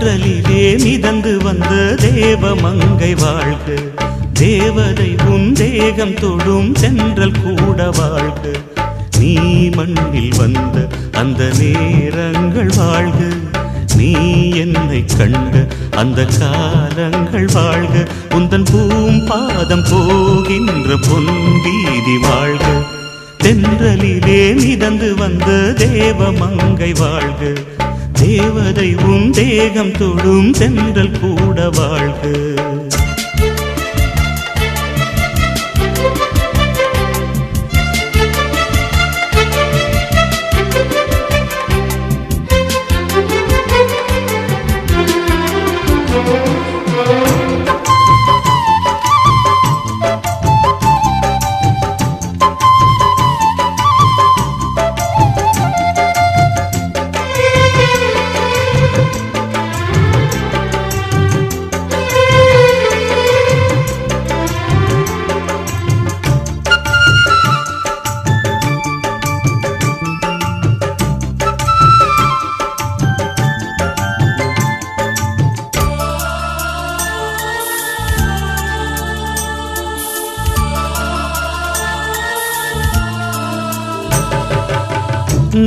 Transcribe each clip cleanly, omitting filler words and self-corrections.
தென்றலிலே மிதந்து வந்த தேவமங்கை வாழ்க, தேவதை உன் தேகம் தொடும் தென்றல் கூட வாழ்க. நீ மண்ணில் வந்த அந்த நேரங்கள் வாழ்க, நீ என்னை கண்ட அந்த காலங்கள் வாழ்க. உந்தன் பூம்பாதம் போகின்ற பொன் வீதி வாழ்க. தென்றலிலே மிதந்து வந்த தேவமங்கை வாழ்க, தேவதை உன் தேகம் தொடும் தென்றல் கூட வாழ்க.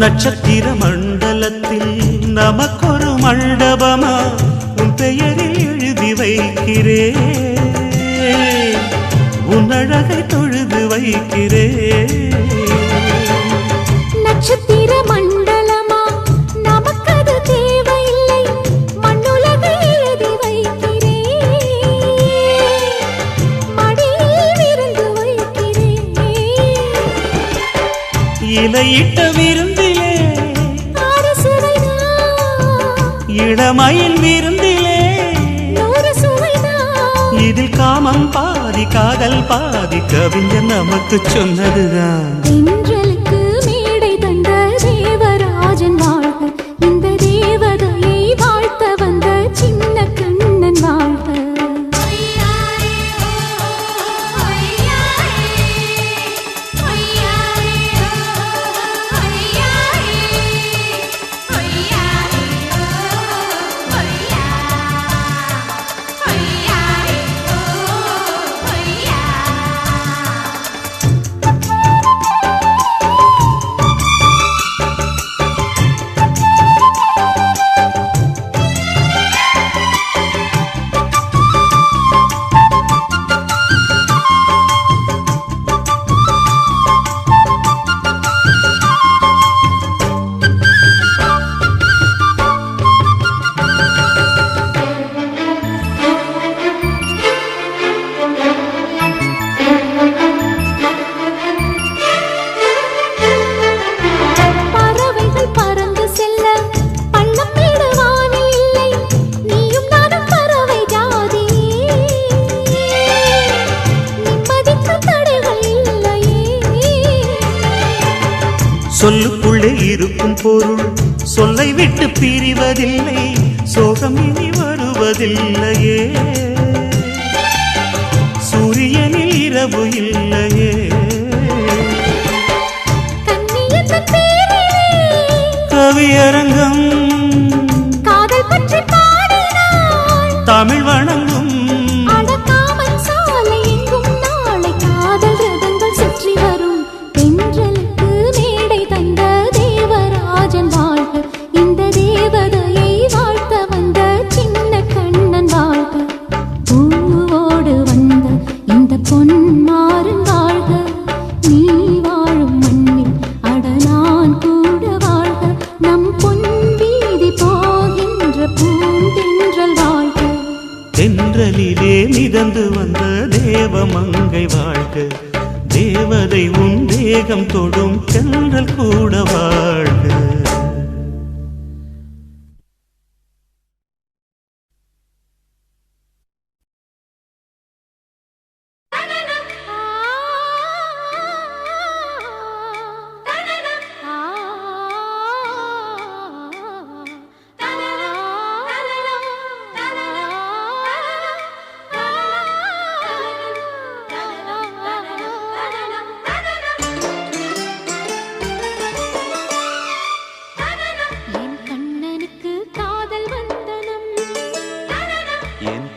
நட்சத்திர மண்டலத்தில் நமக்கொரு மண்டபமா உன் பெயரில் எழுதி வைக்கிறேன், உன் அழகை தொழுது வைக்கிறேன். நட்சத்திர மண்டலமா நமக்கது தேவையில்லை, மண்ணுலகை எழுதி வைக்கிறேன், மடியில் விருந்து வைக்கிறேன். இலையிட்ட விருந்திலே இளமயில் விருந்திலே இதில் காமம் பாதி காதல் பாதி கவிஞர் நமக்கு சொன்னதுதான். தென்றலுக்கு மேடை தந்த தேவராஜன் வாழ்க, இந்த தேவதையை வாழ்த்த வந்த சின்ன கண்ணன் வாழ்க. சொல்லுக்குள்ளே இருக்கும் பொருள் சொல்லை விட்டு பிரிவதில்லை, சோகம் இனி வருவதில்லையே, சூரியனில் இரவு இல்லையே. கவியரங்கம் காதல் பற்றி பாடினாள், தமிழ் வணங்கும் அடக்காமல் சாலை எங்கும் நாளை காதல் ரதங்கள் சுற்றி வரும். தென்றலுக்கு மேடை தந்த தேவராஜன் வாழ்க, இந்த தேவதையை வாழ்த்த வந்த சின்ன கண்ணன் வாழ்க. பூவோடு வந்த இந்த பொன்மாறன் வாழ்க, நீ வாழும் மண்ணில் அட நான் கூட வாழ்க. நம் பொன் வீதி போகின்ற பூந்தென்றல் வாழ்க. தென்றலிலே மிதந்து வந்த தேவமங்கை வாழ்க, தேவதை உன் தேகம் தொடும் தென்றல் கூட வாழ்க.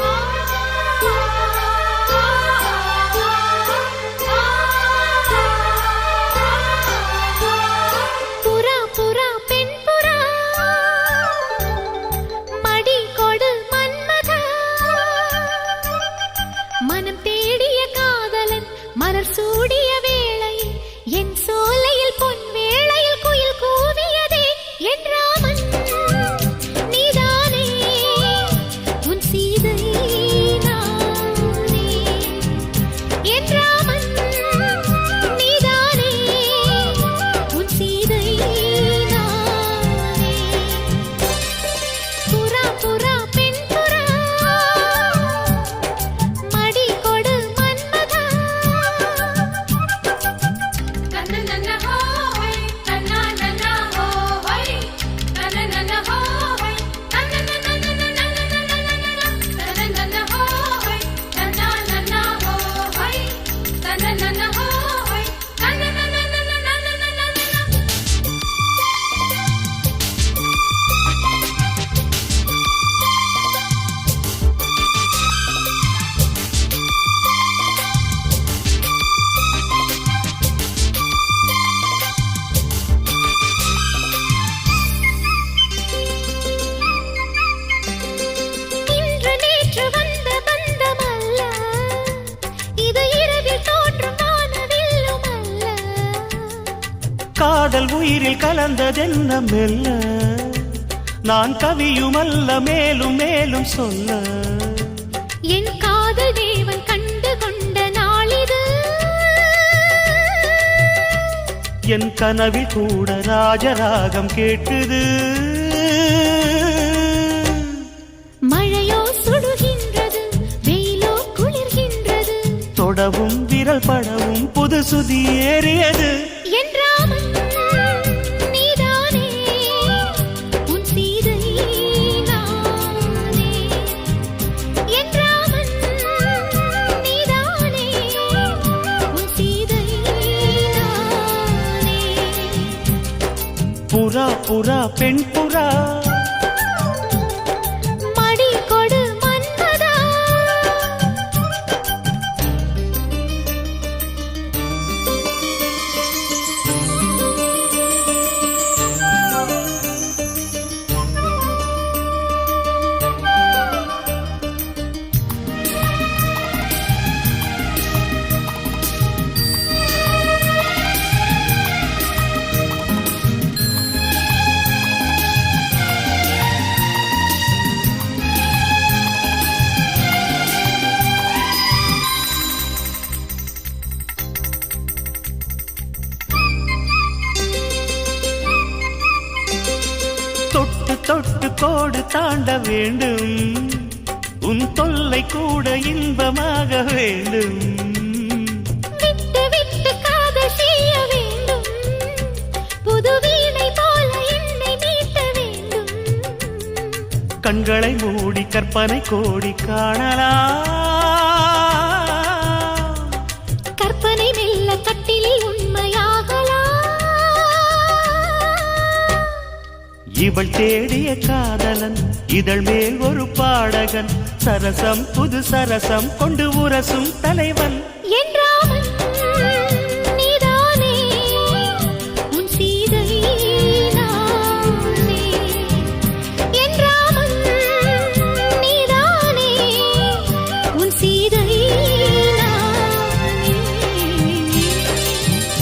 ஆ காதல் உயிரில் கலந்ததென்ன மெல்ல நான் கவியுமல்ல மேலும் மேலும் சொல்ல என் காதல் தேவன் கண்டு கொண்ட நாளிது என் கனவில் கூட ராஜராகம் கேட்குது மழையோ சுடுகின்றது வெயிலோ குளிர்கின்றது தொடவும் விரல் படவும் புது சுதி ஏறியது என் ராமன் நீதானே உன் சீதை நானே என் ராமன் நீதானே உன் சீதை நானே புறா புறா பெண் புறா மடி கொடு மன்மதா தொட்டு தொட்டு கோடு தாண்ட வேண்டும் உன் தொல்லை கூட இன்பமாக வேண்டும் விட்டு விட்டு காதல் செய்ய வேண்டும் புது வீணை போல என்னை மீட்ட வேண்டும் கண்களை மூடி கற்பனை கோடி காணலாம் கற்பனை மெல்ல கட்டிலில் உண்மையாகலாம் இவள் தேடிய காதலன் இதழ் மேல் ஒரு பாடகன் சரசம் புது சரசம் கொண்டு உரசும் தலைவன் என் ராமன் நீதானே உன் சீதை நானே என் ராமன் நீதானே உன் சீதை நானே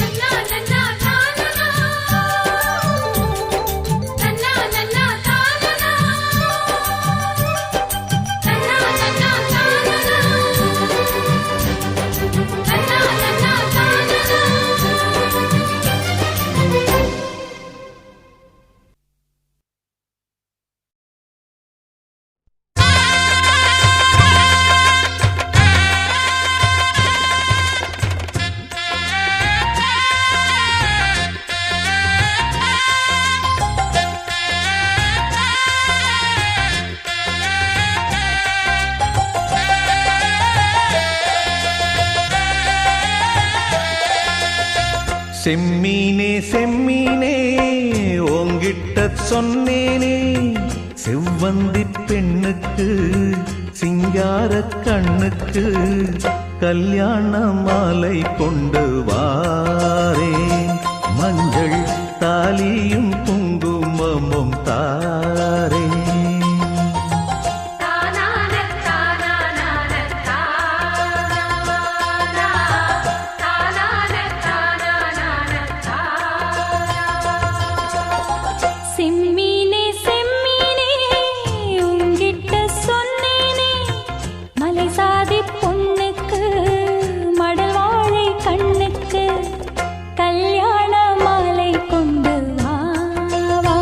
நன்னா நன்னா தானனா நன்னா நன்னா தானனா நன்னா நன்னா தானனா நன்னா நன்னா தானனா செம்மீனே செம்மீனே ஓங்கிட்ட சொன்னேனே செவ்வந்தி பெண்ணுக்கு சிங்கார கண்ணுக்கு கல்யாண மாலை கொண்டு வாரேன் மஞ்சள் தாலியும் குங்குமமும் தாரேன் செம்மீனே செம்மீனே உங்கிட்ட சொன்னேனே மலை சாதி பொண்ணுக்கு மடல் வாழை கண்ணுக்கு கல்யாண மாலை கொண்டு வா வா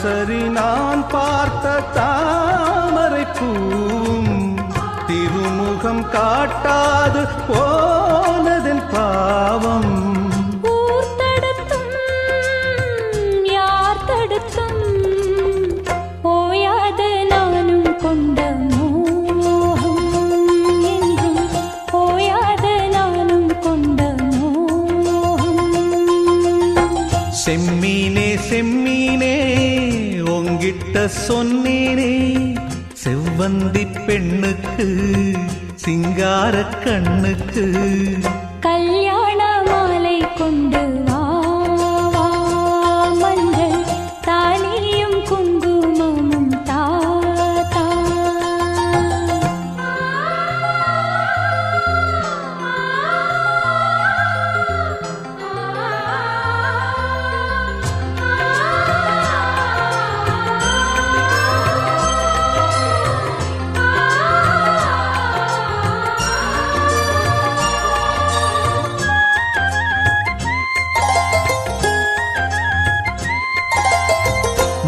தினசரி நான் பார்த்த தாமரை பூவும் திருமுகம் காட்டாது போனதன் பாவம். ஊர் தடுத்தும் யார் தடுத்தும் ஓயாத நானும் கொண்ட மோகம் என்றும் ஓயாத நானும் கொண்ட மோகம். செம்மீனே செம்மீனே உங்கிட்ட சொன்னேனே செவ்வந்தி பெண்ணுக்கு சிங்கார கண்ணுக்கு கல்யாண மாலை கொண்டு வா வா, மஞ்சள் தாலியும் குங்குமமும் தா தா.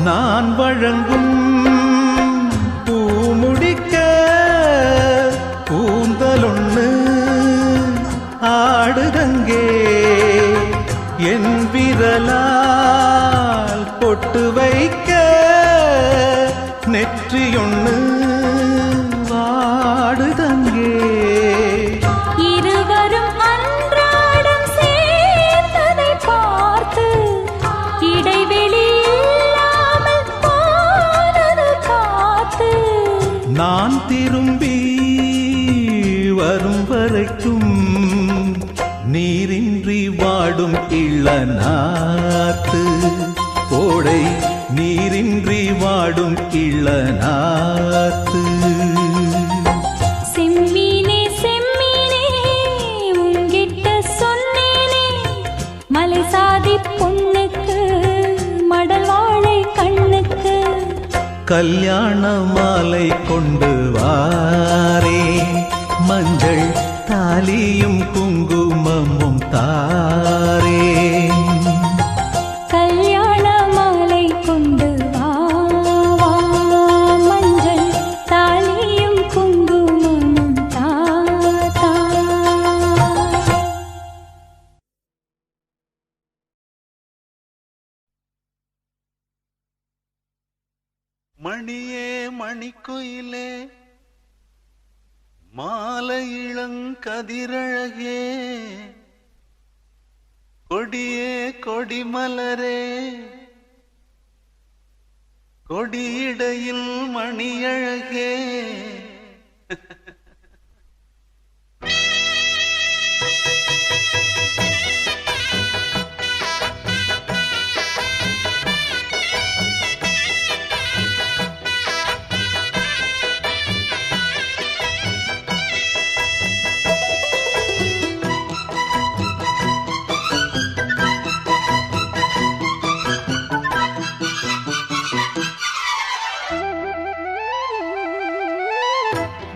நான் வழங்கும் பூமுடிக்க கூந்தலொன்னு ஆடுதங்கே என் விரலால் பொட்டு வைக்க நெற்றியொன்னு வாடுதங்கே. இருவரும் அன்றாடம் சேர்ந்ததை பார்த்து இடைவெளி இல்லாமல் போனது காத்து. நான் திரும்பி வரும் வரைக்கும் நீரின்றி வாடும் இளநாத்து கோடை நீரின்றி வாடும் இளநாத்து. செம்மீனே செம்மீனே உங்கிட்ட சொன்னேனே மலை சாதி பொண்ணுக்கு மடல் வாழை கண்ணுக்கு கல்யாண மாலை கொண்டு வாரே மஞ்சள் தாலியும் குங்குமமும் தாரே. கல்யாண மாலை கொண்டு வா வா, மஞ்சள் தாலியும் குங்குமமும் தா தா. மணியே மணிக்குயிலே மாலை இளங்கதிரழகே கொடியே கொடிமலரே கொடியிடையில் மணியழகே.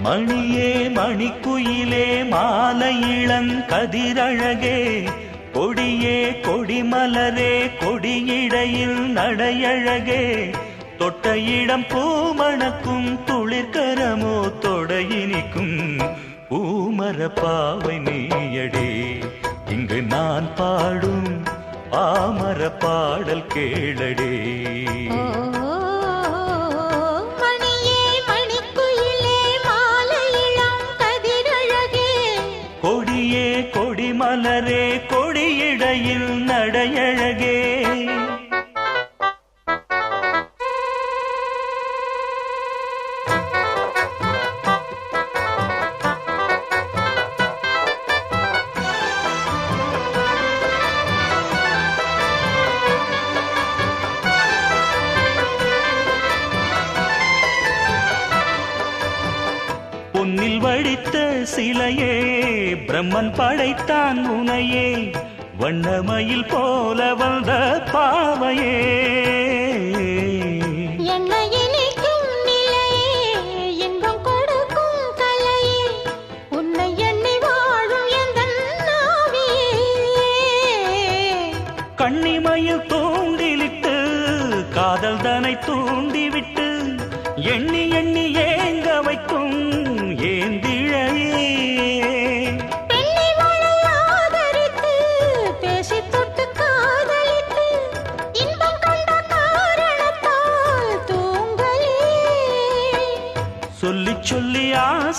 மணியே மணிக்குயிலே மாலை இளங்கதிரழகே கொடியே கொடிமலரே கொடியிடையில் நடையழகே தொட்ட இடம் பூமணக்கும் துளிர்கரமோ தொடையினிக்கும் பூமர பாவை நீயடே இங்கு நான் பாடும் பாமர பாடல் கேளடே. கொடியே கொடிமலரே கொடியிடையில் நடையழகே பொன்னில் வடித்த சிலையே பிரம்மன் படைத்தான் உனையே வண்ணமயில் போல வந்த பாவையே. என்னை இணைக்கும் நிலையே இன்பம் கொடுக்கும் கலையே உன்னை எண்ணி வாழும் எந்தன் நாவியே. கண்ணிமையில் தூண்டிலிட்டு காதல் தனை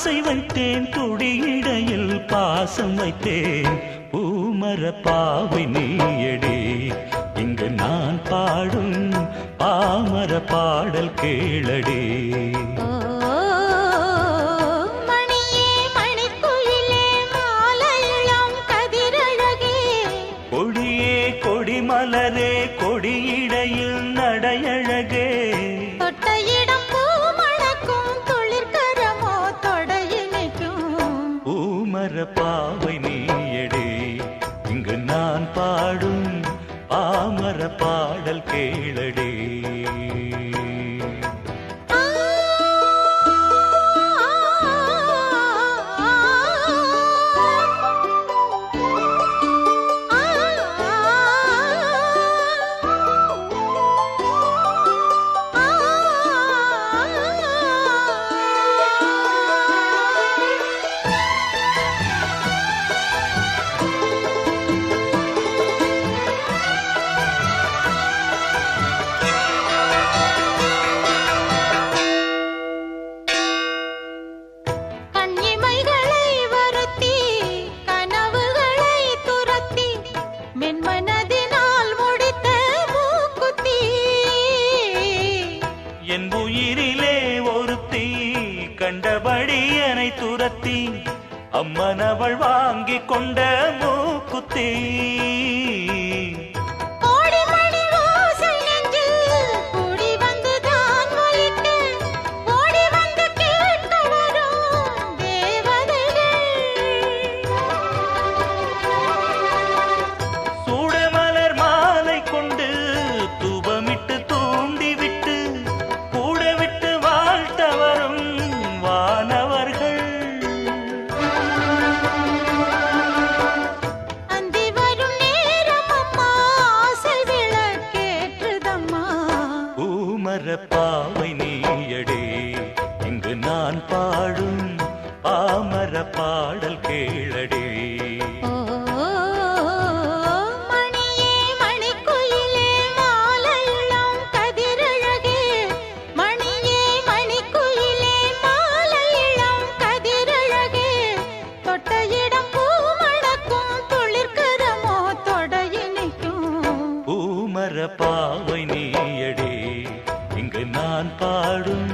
ஆசை வைத்தேன் துடியிடையில் பாசம் வைத்தேன் பூமர பாவை நீயடி இங்கு நான் பாடும் பாமர பாடல் கேளடி மணியே மணிக்குயிலே மாலையிளம் கதிரழகே கொடியே கொடிமலரே கொடியிடையில் நடையழகே தொட்ட இடம் பூ மணக்கும் துளிர்கரமோ தொடையினைக்கும் பூமர பாவை நீயடி இங்கு நான் பாடும் பாமர பாடல் கேளடி கண்ணிமைகளை வருத்தி கனவுகளை துரத்தி மென்மனதினால் முடித்த மூக்குத்தி என் உயிரிலே ஒருத்தி கண்டபடி என்னை துரத்தி அம்மனவள் வாங்கி கொண்ட மூக்குத்தி கோடி மணி ஓசை நெஞ்சில் கூடி வந்துதான் ஒலிக்க ஓடி வந்து கேட்க வரும் தேவதைகள் சூடமலர் மாலை கொண்டு தூபமிட்டு தூண்டிவிட்டு கூட விட்டு வாழ்த்த வரும் வானவர்கள் அந்தி வரும் நேரம் அம்மா ஆசை விளக்கேற்றுதம்மா பூமர பாவை நீயடே இங்கு நான் பாடும் பாமர பாடல் கேளடே ஓ மணியே மணிக்குயிலே மாலையிளம் கதிரழகே மணியே மணிக்குயிலே மாலையிளம் கதிரழகே தொட்ட இடம் பூ மணக்கும் துளிர்கரமோ தொடையினைக்கும் பூமர பாவை நீயடே இங்கு நான் பாடும்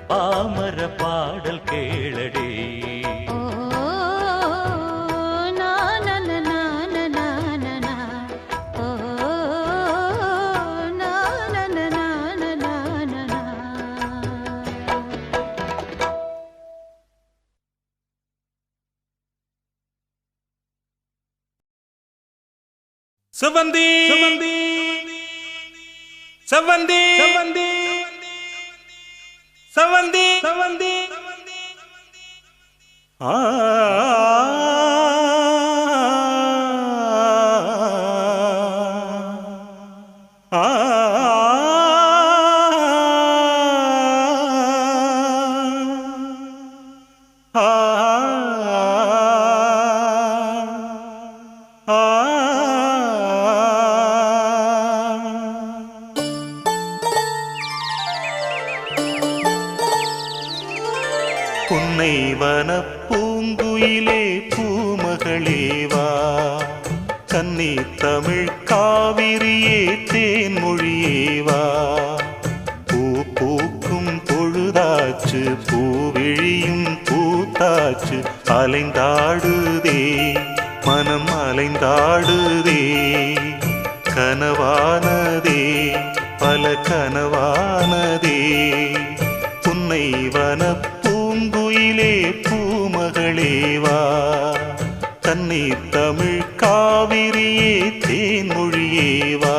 பாமர பாடல் கேளடே ஓ நானனனனனனனா ஓ நானனனனனனனா செவந்தி செவந்தி செவந்தி செவந்தி செவந்தி செவந்தி ஆ ஆ புன்னை வனப்பூங்குயிலே பூமகளேவா கன்னி தமிழ் காவிரியே தேன்மொழியேவா பூ பூக்கும் பொழுதாச்சு பூவிழியும் பூத்தாச்சு அலைந்தாடுதே மனம் அலைந்தாடுதே கனவானதே பல கனவானதே புன்னை வனப்பூங்குயிலே பூமகளேவா கன்னி தமிழ் காவிரியே தேன்மொழியேவா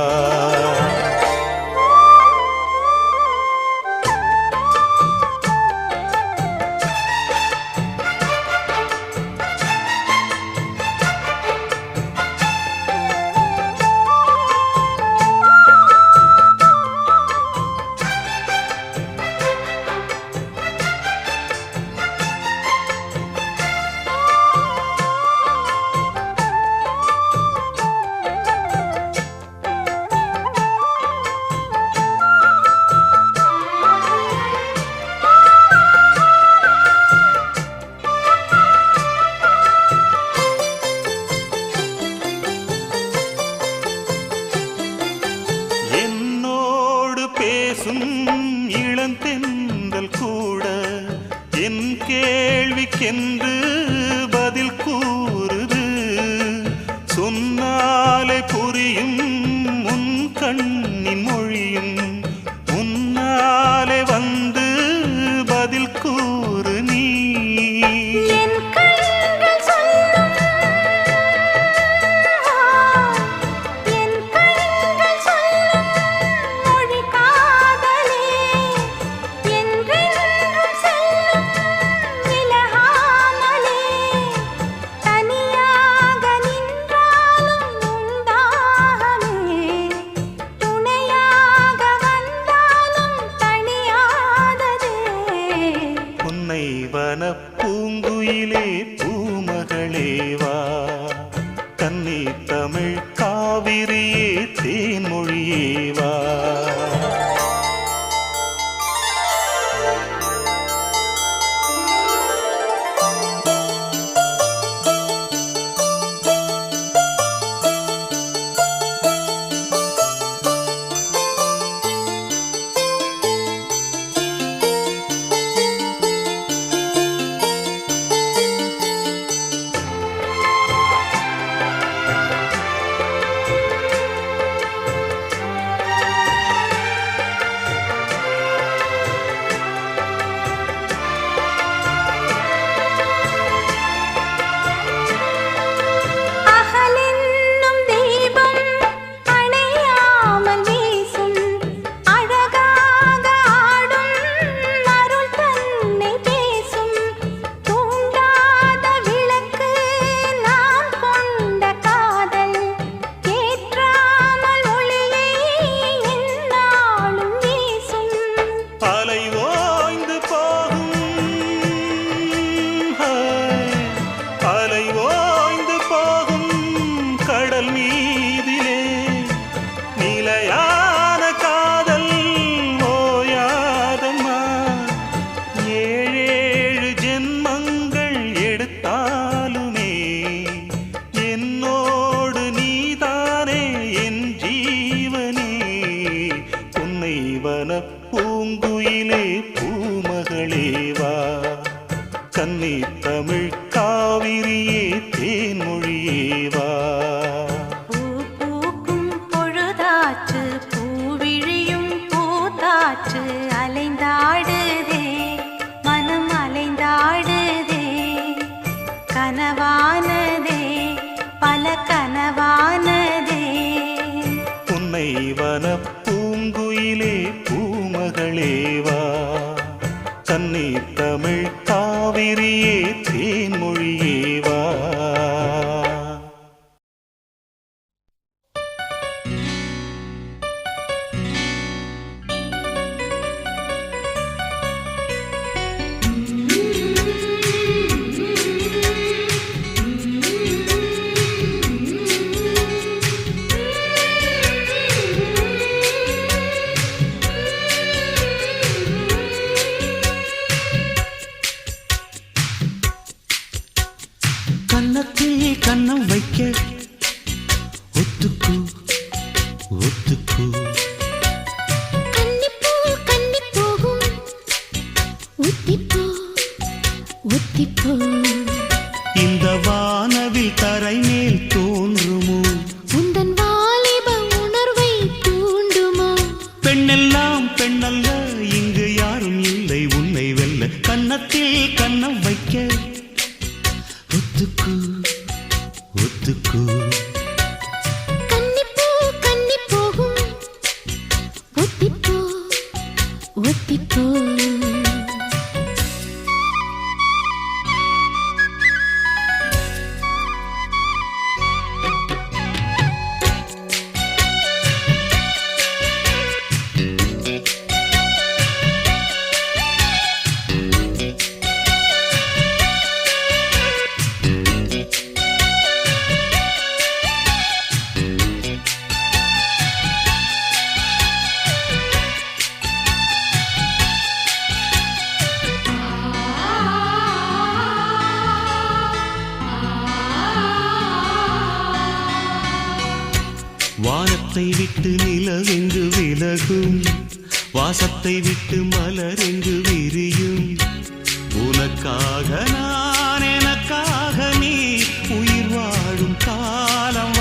சொன்னாலே புரியும் உன் கண்ணின் மொழியும் உன்னாலே வந்து பதில் கூறு நீ என் கண்கள் சொல்லும் என் கண்கள் சொல்லும் மொழி காதலே என்றென்றும் செல்லும் விலகாமலே தனியாக நின்றாலும் உண்டாகமே துணையாக வந்தாலும் தனியாததே உன்னை வன பூங்குயிலே பூமகளே வா கன்னி தமிழ் காவிரியே தேன்மொழியே வா அகலென்னும் தீபம் அணையாமல் வீசும் அழகாக ஆடும் அருள் தன்னை பேசும் தூண்டாத விளக்கு நாம் கொண்ட காதல் ஏற்றாமல் ஒளியை எந்நாளும் வீசும் அலை ஓய்ந்து போகும் அலை ஓய்ந்து போகும் கடல் மீதிலே நிலையான காதல் ஓயாதம்மா ஏழேழு ஜென்மங்கள் எடுத்தாலுமே என்னோடு நீதானே என் ஜீவனே உன்னை வன பூங்குயிலே பூமகளே வா கன்னி தமிழ் காவிரியே தேன்மொழியே வா பூ பூக்கும் பொழுதாச்சு பூவிழியும் பூத்தாச்சு அலைந்தாடுதே மனம் அலைந்தாடுதே கனவானதே பல கனவானதே உன்னை வன பூங்குயிலே பூமகளே வா கன்னி தமிழ் காவிரியே தேன்மொழியே வா கன்னத்தில் கன்னம் வைக்க ஒத்துக்கு ஒத்துக்கு கன்னிப்பூ கன்னி போகும் ஒத்திப்போ ஒத்திப்போ இந்த வானவில் தரை மேல் தோன்றுமோ உந்தன் வாலிப உணர்வை தூண்டுமோ பெண்ணெல்லாம் பெண்ணல்ல இங்கு யாரும் இல்லை உன்னை வெல்ல கன்னத்தில் கன்னம் வைக்க ஒத்துக்கு ஒத்துக்கு கன்னிப்பூ கன்னி போகும் ஒத்திப்போ ஒத்திப்போ வானத்தை விட்டு நிலவெங்கு விலகும் வாசத்தை விட்டு மலரெங்கு விரியும் உனக்காக நான் எனக்காக நீ உயிர் வாழும் காலம்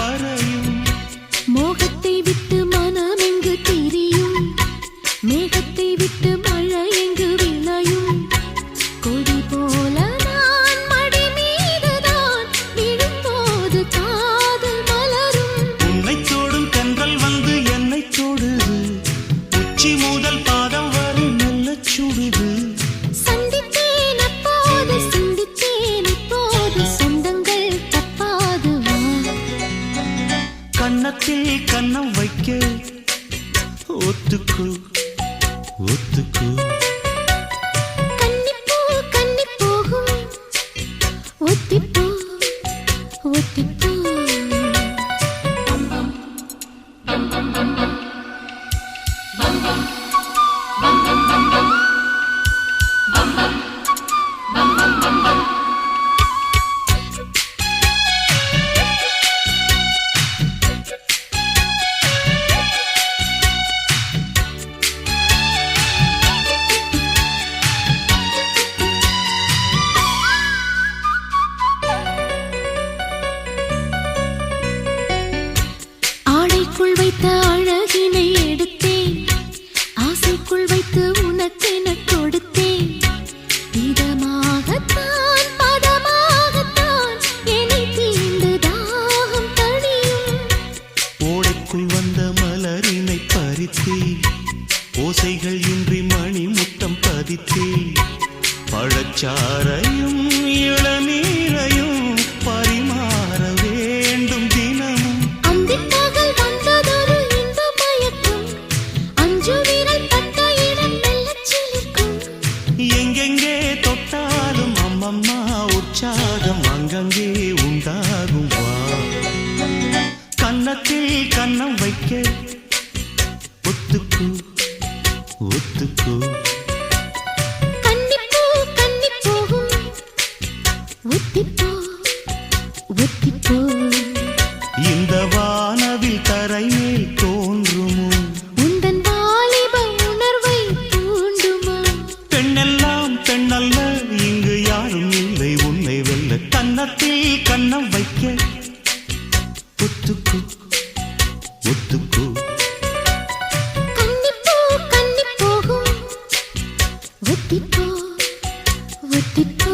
கன்னத்தில் கன்னம் வைக்க ஒத்துக்கு ஒத்துக்கு கன்னிப்பூ கன்னி போகும் ஒத்திப்பூ ஒத்திப்பூ ஆடைக்குள் வைத்த அழகினை எடுத்தேன் ஆசைக்குள் வைத்து உனக்கென கொடுத்தேன் இதமாகத்தான் பதமாகத்தான் என்னை தீண்டு தாகம் தணியும் ஓடைக்குள் வந்த மலரினை பறித்தேன் ஓசைகள் இன்றி மணிமுட்டம் பதித்தேன் பழச்சாரையும் இளநீரையும் பரிமாற வேண்டும் தினமும் அந்திப்பகல் வந்ததொரு இன்ப மயக்கம் அஞ்சு விரல் பட்ட இடம் மெல்லச் சிலிர்க்கும் எங்கெங்கே தொட்டாலும் அம்மம்மா உற்சாகம் அங்கங்கே உண்டாகும் வா கன்னத்தில் கன்னம் வைக்க ஒத்துக்கு ஒத்துக்கு கன்னிப்பூ கன்னி போகும் ஒத்திப்பூ ஒத்திப்பூ இந்த வானவில் தரை மேல் தோன்றுமோ உந்தன் வாலிப உணர்வை தூண்டுமா பெண்ணெல்லாம் பெண்ணல்ல இங்கு யாரும் இல்லை உன்னை வெல்ல கன்னத்தில் கன்னம் வைக்க ஒத்துக்கு ஒத்துக்கு கன்னிப்பூ கன்னி போகும் ஒத்திப்பூ ஒத்திப்பூ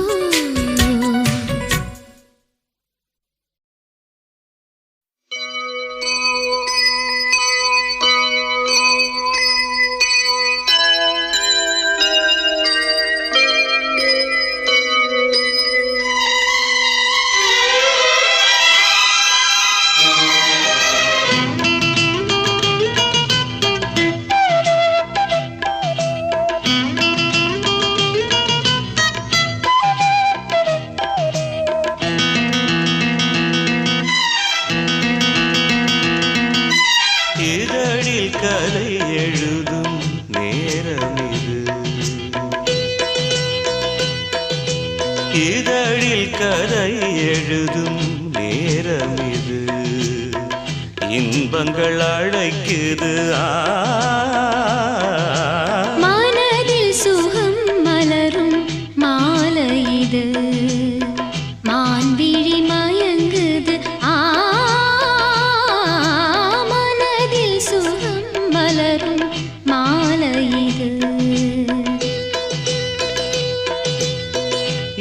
இதழில் கதை எழுதும் நேரம் இது இதழில் கதை எழுதும் நேரம் இது இன்பங்கள் அழைக்குது மனதில் சுகம் மலரும் மாலை இது மான்விழி மயங்குது மனதில் சுகம் மலரும் மாலை இது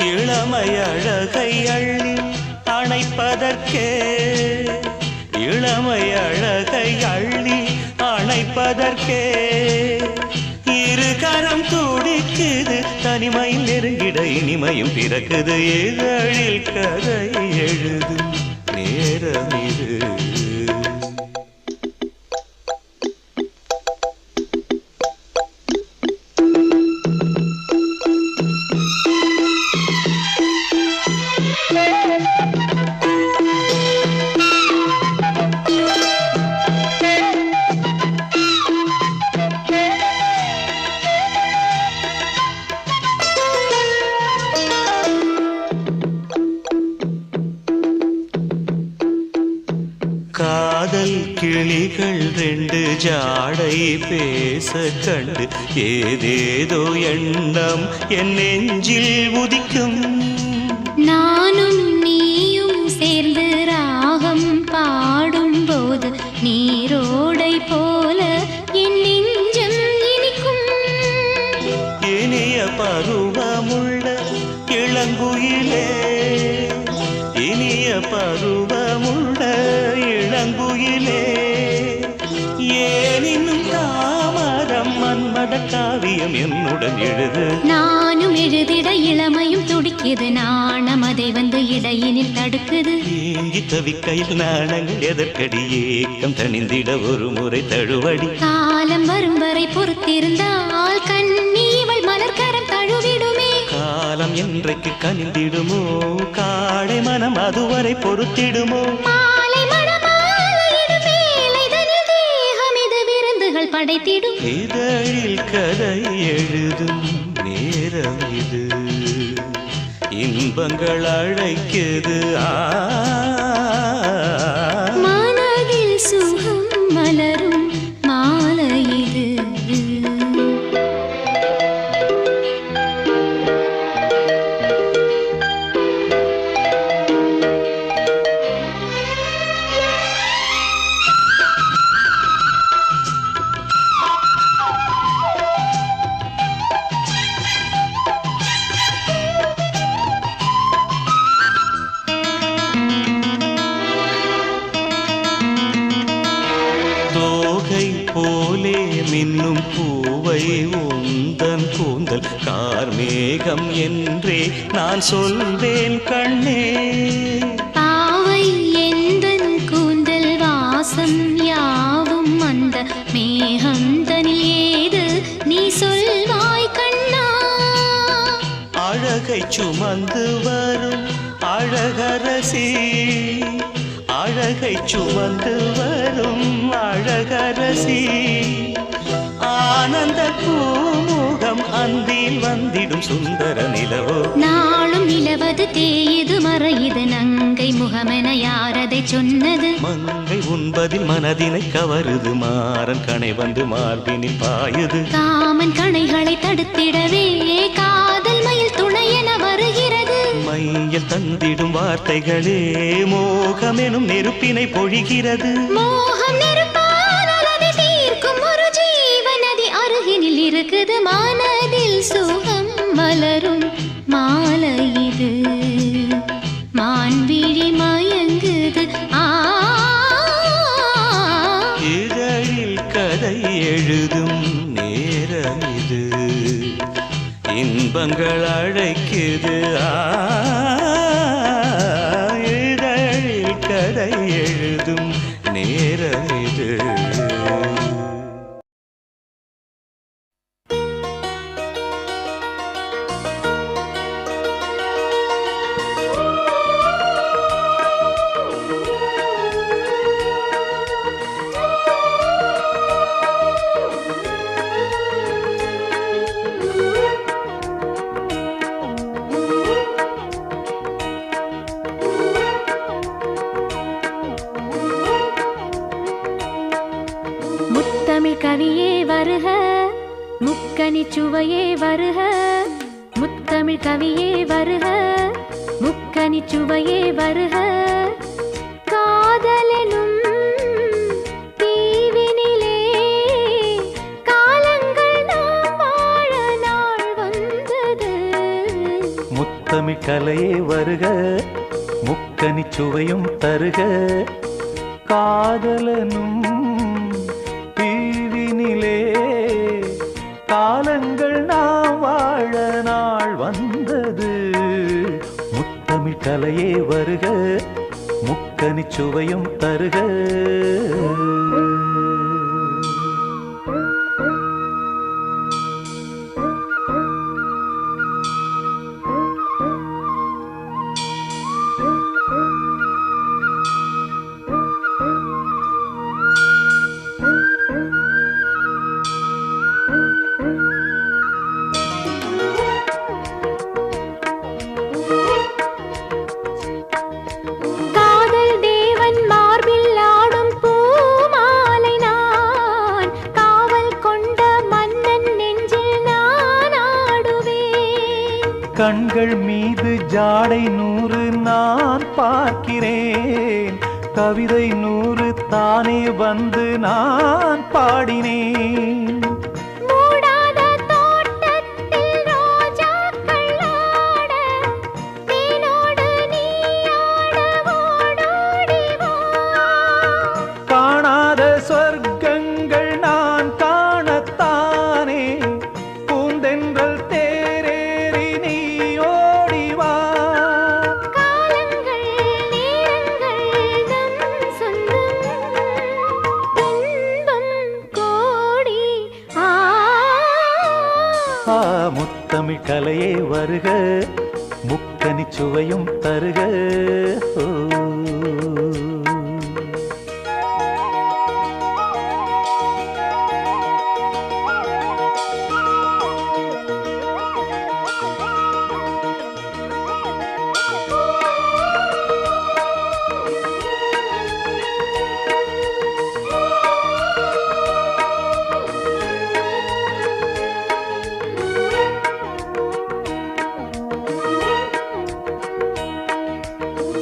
இளமை அழகை அள்ளி அணைப்பதற்கே இளமை அழகை அள்ளி அணைப்பதற்கே இரு கரம் துடிக்குது தனிமையில் நெருங்கிட இனிமையும் பிறக்குது இதழில் கதை எழுதும் நேரம் இது காதல் கிளிகள் ரெண்டு ஜாடை பேச கண்டு ஏதேதோ எண்ணம் என் நெஞ்சில் உதிக்கும் நானும் நீயும் சேர்ந்து ராகம் பாடும்போது நீரோடை போல என் நெஞ்சம் இனிக்கும் இனிய பருவமுள்ள இளங்குயிலே இனிய பருவமுள்ள இளங்குயிலே ஏனினும் தாமதம் மன்ம மத காவியம் என்னுடன் எழுது. நானும் எழுதிட இளமையும் துடிக்குது, நாணம் அதை வந்து இடையினில் தடுக்குது. ஏங்கி தவிக்கையில் நாணங்கள் எதற்கடி, ஏக்கம் தணிந்திட ஒரு முறை தழுவடி. காலம் வரும் வரை பொறுத்திருந்தால் கண்ணி இவள் மலர்கரம் தழுவிடுமே. காலம் என்றைக்கு கனிந்திடுமோ, காடை மனம் அதுவரை பொறுத்திடுமோ. மாலை மணமாலையிடும் வேளைதனில் தேகம் இது விருந்துகள் படைத்திடும். இதழில் கதை எழுதும் நேரம் இது, இன்பங்கள் அழைக்குது. மனதில் சுகம் மலரும் மாலை இது. தோகை போலே மின்னும் பூவை உந்தன் கூந்தல் கார்மேகம் என்றே நான் சொல்வேன் கண்ணே. பாவை எந்தன் கூந்தல் வாசம் யாவும் அந்த மேகந்தனில் ஏது நீ சொல்வாய் கண்ணா. அழகை சுமந்து வரும் அழகரசி, அழகை சுமந்து வரும் அழகரசி. ஆனந்த பூமுகம் அந்தில் வந்திடும் சுந்தர நிலவோ. நாளும் நிலவது தேயுது மறையுது, நங்கை முகமென யாரதை சொன்னது. மங்கை உண்பதில் மனதினை கவருது, மாறன் கணை வந்து மார்பினில் பாயுது. காமன் கணைகளை தடுத்திடவே காதல் மயில் துணையென வருகிறது. மையில் தந்திடும் வார்த்தைகளே மோகமெனும் நெருப்பினை பொழிகிறது. மோகம் நெருப்பானால் அதை தீர்க்கும் ஒரு ஜீவநதி அருகினில் இருக்குது. மனதில் சுகம் மலரும் மாலை இது, மான்விழி மயங்குது. இதழில் கதை எழுதும் நேரம் இது, இன்பங்கள் அழைக்குது. இதழில் கதை எழுதும் நேரம் இது. முத்தமிழ் கவியே வருக, முக்கனி சுவையே வருக. முத்தமிழ் கவியே வருக, முக்கனி சுவையே வருக. காதலெனும் தீவினிலே காலங்கள் நாம் வாழ நாள் வந்தது. முத்தமிழ் கலையே வருக, முக்கனி சுவையும் தருக. காதலனும் தீவினிலே காலங்கள் நாம் வாழ நாள் வந்தது. முத்தமிழ் கலையே வருக, முக்கனி சுவையும் தருக. கண்கள் மீது ஜாடை 100 நான் பார்க்கிறேன். கவிதை 100 தானே வந்து நான் பாடினேன். மூடாத தோட்டத்தில் ரோஜாக்கள் ஆட, தேனோடு நீயாட ஓடோடி வா. காணாத சொர்க்கங்கள் நான் காணத்தானே முத்தமிழ் கலையே வருக, முக்கனி சுவையும் தருக. ஓ.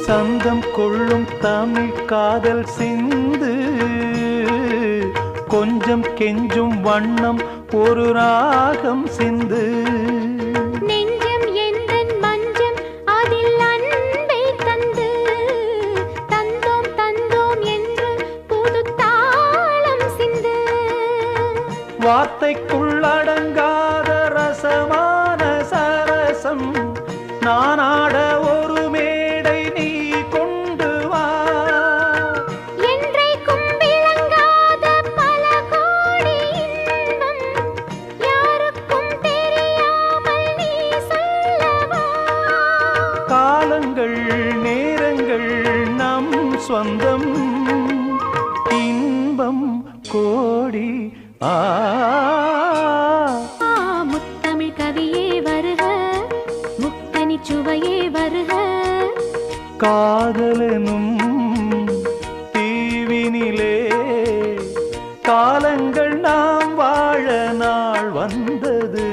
சந்தம் கொள்ளும் தமிழ் காதல் சிந்து, கொஞ்சம் கெஞ்சும் வண்ணம் ஒரு ராகம் சிந்து. நெஞ்சம் எந்தன் மஞ்சம் அதில் அன்பை தந்து, தந்தோம் தந்தோம் என்று புது தாளம் சிந்து. வார்த்தைக்குள்ளடங்காத ரசமான சரசம் நானாட ஒரு மேடை நீ கொண்டு வா. என்றைக்கும் விளங்காத பல கோடி இன்பம் யாருக்கும் தெரியாமல் நீ சொல்லவா. காலங்கள் நேரங்கள் நம் சொந்தம், இன்பம் கோடி. ஆ முத்தமிழ் கவியே வருக, முக்கனி சுவையே வருக. காதலனும் தீவினிலே காலங்கள் நாம் வாழ நாள் வந்தது.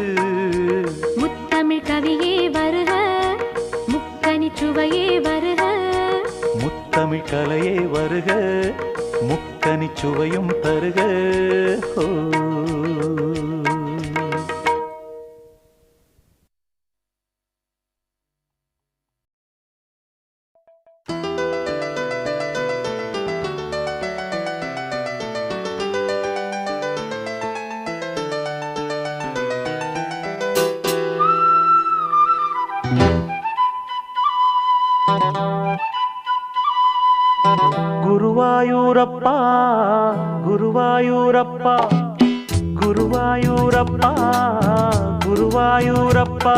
முத்தமிழ் கவியே வருக, முக்கனி சுவையே வருக. முத்தமிழ் கலையே வருக, முக்கனி சுவையும் தருக. ஓ. குருவாயூரப்பா குருவாயூரப்பா குருவாயூரப்பா குருவாயூரப்பா,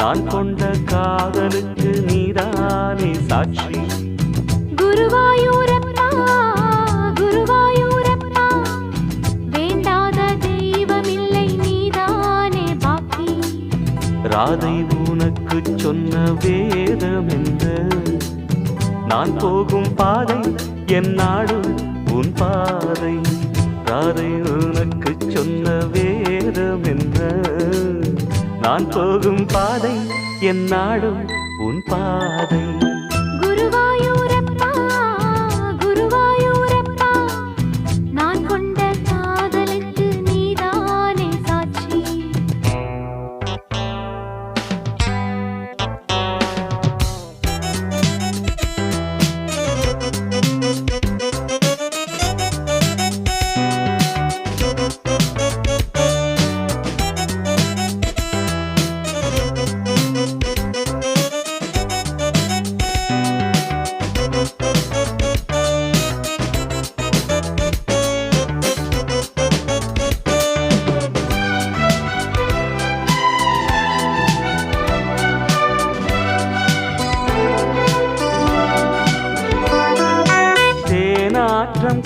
நான் கொண்ட காதலுக்கு நீதானே சாட்சி. குருவாயூரப்பா குருவாயூரப்பா, வேண்டாத தெய்வமில்லை நீதானே பாக்கி. ராதை உனக்கு சொன்ன வேதம் என்ன, நான் போகும் பாதை என் நாடு உன் பாதை. ராதை உனக்கு சொன்ன வேதம் என்ன, நான் போகும் பாதை என் நாடு உன் பாதை. குருவாயூரப்பா குருவாயூரப்பா, நான் கொண்ட காதலுக்கு நீதானே சாட்சி.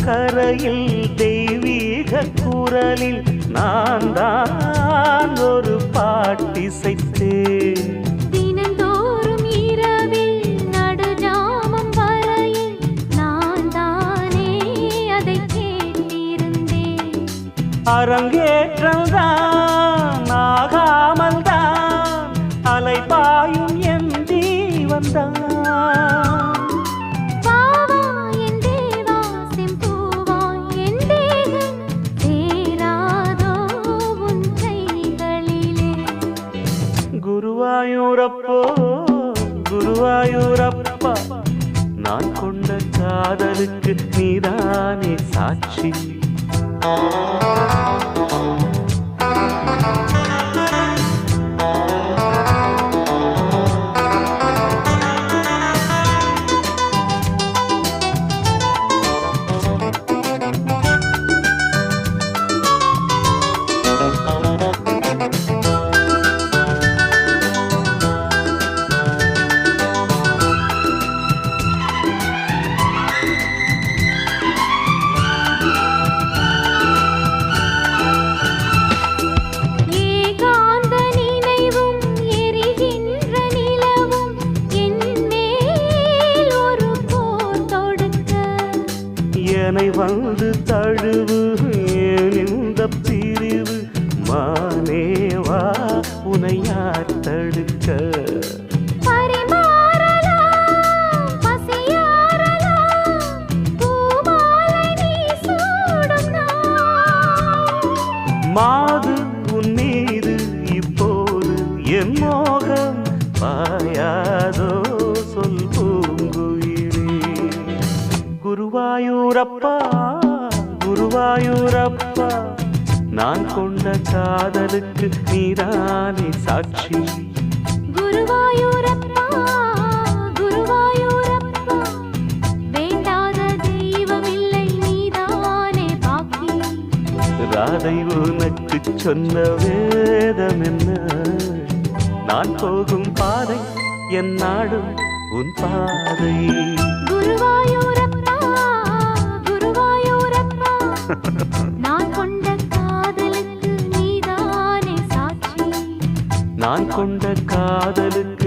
கரையில் தெய்வீக குரலில் நான் தான் ஒரு பாட்டிசைத்தேன். தினந்தோறும் இரவில் நடுஜாமம் வரையில் நான் தானே அதை கேட்டிருந்தேன். அரங்கேற்றம் தான் ஆகாமல் தான் அலைபாயும் என் ஜீவன்தான். குருவாயூரப்போ குருவாயூரப்பா, நான் கொண்ட காதலுக்கு நீதானே சாட்சி. என்னை வந்து தழுவு ஏன் இந்த பிரிவு மானேவா உனை யார் தடுக்க பரிமாறலாம், பசியாறலாம், பூமாலை நீ சூடும் நாள். மாது உன் மீது இப்போது என் மோகம் பாயாதோ சொல் பூங்குயிலே குருவாயூரப்பா குருவாயூரப்பா நான் கொண்ட காதலுக்கு நீதானே சாட்சி குருவாயூரப்பா, குருவாயூரப்பா, வேண்டாத தெய்வமில்லை நீதானே பாக்கி. ராதை உனக்கு சொன்ன வேதம் என்ன நான் போகும் பாதை என் நாடும் உன் பாதை குருவாயூரப்பா, குருவாயூரப்பா, நான் கொண்ட காதலுக்கு நீதானே சாட்சி. நான் கொண்ட காதலுக்கு